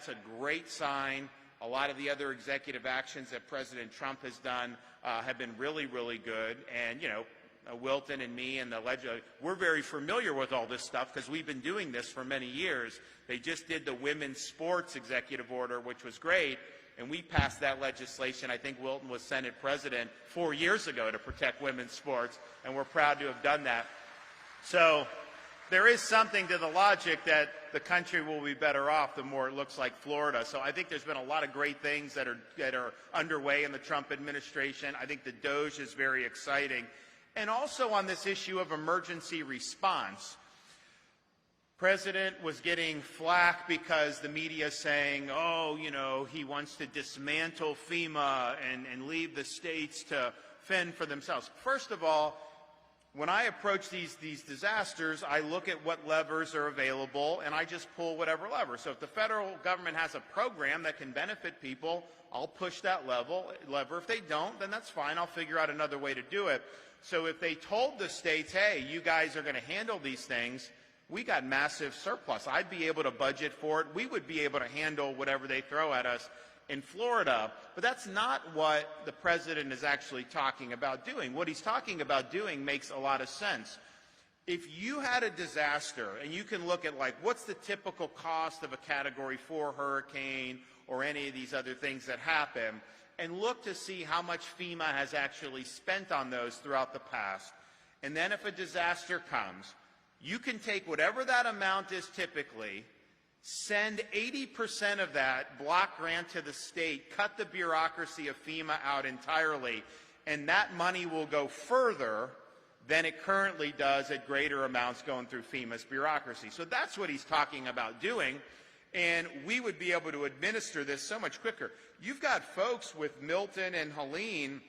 that's a great sign. A lot of the other executive actions that President Trump has done have been really, really good. And, you know, Wilton and me and the legislature, we're very familiar with all this stuff because we've been doing this for many years. They just did the women's sports executive order, which was great, and we passed that legislation. I think Wilton was Senate President 4 years ago to protect women's sports, and we're proud to have done that. So there is something to the logic that the country will be better off the more it looks like Florida. So I think there's been a lot of great things that are underway in the Trump administration. I think the DOGE is very exciting. And also on this issue of emergency response, President was getting flack because the media is saying, oh, you know, he wants to dismantle FEMA and leave the states to fend for themselves. First of all, when I approach these disasters, I look at what levers are available, and I just pull whatever lever. So if the federal government has a program that can benefit people, I'll push that lever. If they don't, then that's fine. I'll figure out another way to do it. So if they told the states, hey, you guys are going to handle these things, we got massive surplus. I'd be able to budget for it. We would be able to handle whatever they throw at us in Florida. But that's not what the president is actually talking about doing. What he's talking about doing makes a lot of sense. If you had a disaster, and you can look at, like, what's the typical cost of a Category 4 hurricane or any of these other things that happen, and look to see how much FEMA has actually spent on those throughout the past. And then if a disaster comes, you can take whatever that amount is typically, send 80% of that block grant to the state, cut the bureaucracy of FEMA out entirely, and that money will go further than it currently does at greater amounts going through FEMA's bureaucracy. So that's what he's talking about doing, and we would be able to administer this so much quicker. You've got folks with Milton and Helene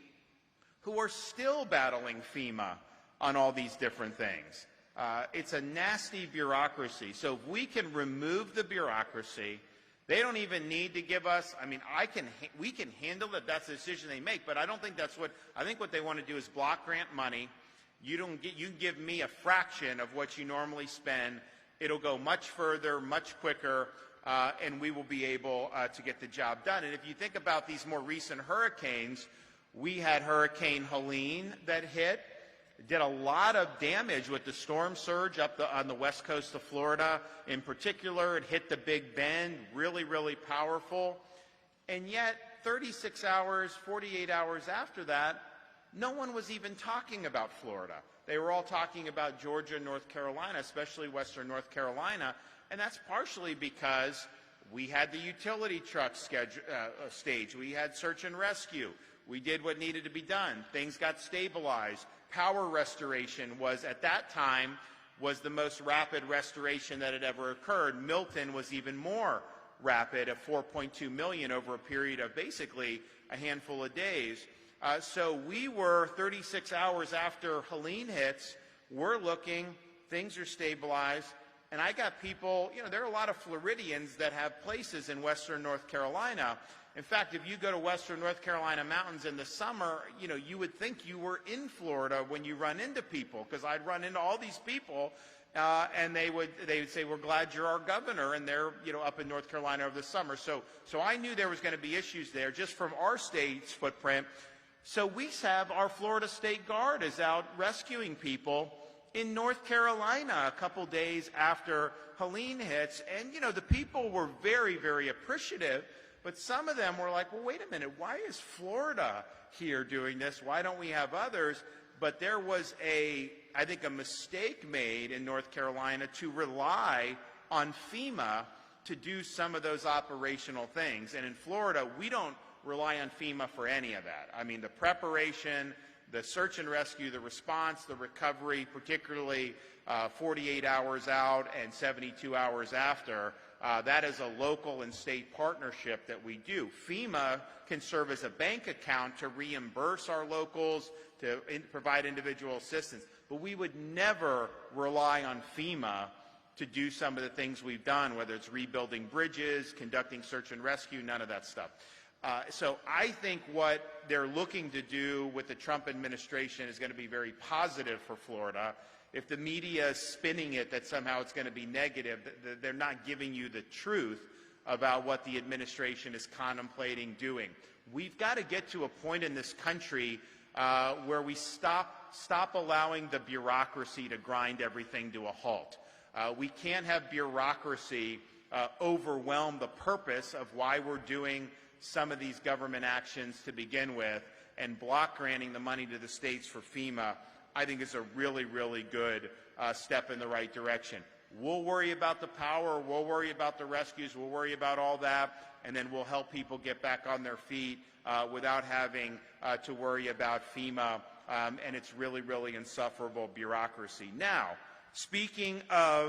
who are still battling FEMA on all these different things. It's a nasty bureaucracy. So if we can remove the bureaucracy, they don't even need to give us, I mean, we can handle it. That's the decision they make, but I don't think that's I think what they want to do is block grant money. You give me a fraction of what you normally spend. It'll go much further, much quicker, and we will be able to get the job done. And if you think about these more recent hurricanes, we had Hurricane Helene that hit. It did a lot of damage with the storm surge up on the west coast of Florida. In particular, it hit the Big Bend, really, really powerful. And yet, 36 hours, 48 hours after that, no one was even talking about Florida. They were all talking about Georgia, North Carolina, especially western North Carolina. And that's partially because we had the utility truck stage. We had search and rescue. We did what needed to be done. Things got stabilized. Power restoration was, at that time, was the most rapid restoration that had ever occurred. Milton was even more rapid at 4.2 million over a period of basically a handful of days. So we were 36 hours after Helene hits, we're looking, things are stabilized, and I got people, you know, there are a lot of Floridians that have places in western North Carolina. In fact, if you go to western North Carolina mountains in the summer, you know, you would think you were in Florida when you run into people, because I'd run into all these people, and they would say, we're glad you're our governor, and they're, you know, up in North Carolina over the summer. So I knew there was going to be issues there just from our state's footprint. So we have our Florida State Guard is out rescuing people in North Carolina a couple days after Helene hits. And, you know, the people were very, very appreciative. But some of them were like, well, wait a minute, why is Florida here doing this? Why don't we have others? But there was I think a mistake made in North Carolina to rely on FEMA to do some of those operational things. And in Florida, we don't rely on FEMA for any of that. I mean, the preparation, the search and rescue, the response, the recovery, particularly 48 hours out and 72 hours after, that is a local and state partnership that we do. FEMA can serve as a bank account to reimburse our locals, to provide individual assistance. But we would never rely on FEMA to do some of the things we've done, whether it's rebuilding bridges, conducting search and rescue, none of that stuff. So I think what they're looking to do with the Trump administration is going to be very positive for Florida. If the media is spinning it that somehow it's going to be negative, they're not giving you the truth about what the administration is contemplating doing. We've got to get to a point in this country where we stop allowing the bureaucracy to grind everything to a halt. We can't have bureaucracy overwhelm the purpose of why we're doing some of these government actions to begin with, and block granting the money to the states for FEMA, I think is a really, really good step in the right direction. We'll worry about the power, we'll worry about the rescues, we'll worry about all that, and then we'll help people get back on their feet without having to worry about FEMA and its really, really insufferable bureaucracy. Now, speaking of